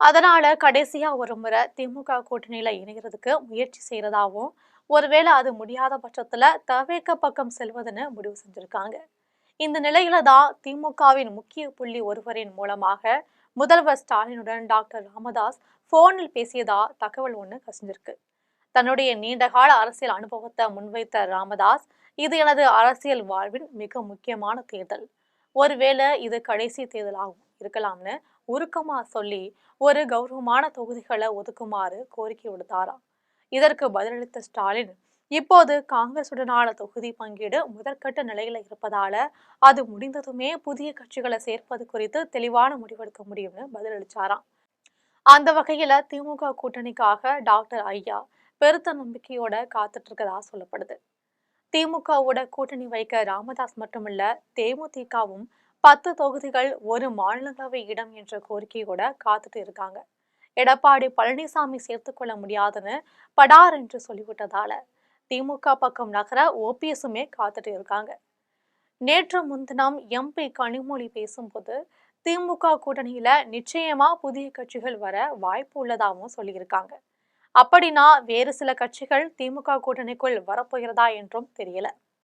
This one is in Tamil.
அதனால கடைசியா ஒரு முறை திமுக கூட்டணியில இணைகிறதுக்கு முயற்சி செய்யறதாவும், ஒருவேளை அது முடியாத பட்சத்துல தவேக பக்கம் செல்வதுன்னு முடிவு செஞ்சிருக்காங்க. இந்த நிலையில தான் திமுகவின் முக்கிய புள்ளி ஒருவரின் மூலமாக முதல்வர் ஸ்டாலினுடன் டாக்டர் ராமதாஸ் போனில் பேசியதா தகவல் ஒண்ணு கசிஞ்சிருக்கு. தன்னுடைய நீண்டகால அரசியல் அனுபவத்தை முன்வைத்த ராமதாஸ், இது எனது அரசியல் வாழ்வின் மிக முக்கியமான தேர்தல், ஒருவேளை இது கடைசி தேர்தலாகவும் இருக்கலாம்னு உருக்கமா சொல்லி ஒரு கௌரவமான தொகுதிகளை ஒதுக்குமாறு கோரிக்கை விடுத்தாராம். இதற்கு பதிலளித்த ஸ்டாலின், இப்போது காங்கிரசுடனான தொகுதி பங்கீடு முதற்கட்ட நிலையில இருப்பதால அது முடிந்ததுமே புதிய கட்சிகளை சேர்ப்பது குறித்து தெளிவான முடிவெடுக்க முடியும்னு பதிலளிச்சாராம். அந்த வகையில திமுக கூட்டணிக்காக டாக்டர் ஐயா பெருத்த நம்பிக்கையோட காத்துட்டு இருக்கதா சொல்லப்படுது. திமுகவோட கூட்டணி வைக்க ராமதாஸ் மட்டுமல்ல, தேமுதிகவும் 10 தொகுதிகள் ஒரு மாநிலங்களவை இடம் என்ற கோரிக்கையோட காத்துட்டு இருக்காங்க. எடப்பாடி பழனிசாமி சேர்த்துக்கொள்ள முடியாதுன்னு படார் என்று சொல்லிவிட்டதால திமுக பக்கம் நகர ஓபிஎஸ்ஸுமே காத்துட்டு இருக்காங்க. நேற்று முன்தினம் எம்பி கனிமொழி பேசும்போது, திமுக கூட்டணியில நிச்சயமா புதிய கட்சிகள் வர வாய்ப்பு உள்ளதாகவும் சொல்லியிருக்காங்க. அப்படின்னா வேறு சில கட்சிகள் திமுக கூட்டணிக்குள் வரப்போகிறதா என்றும் தெரியல.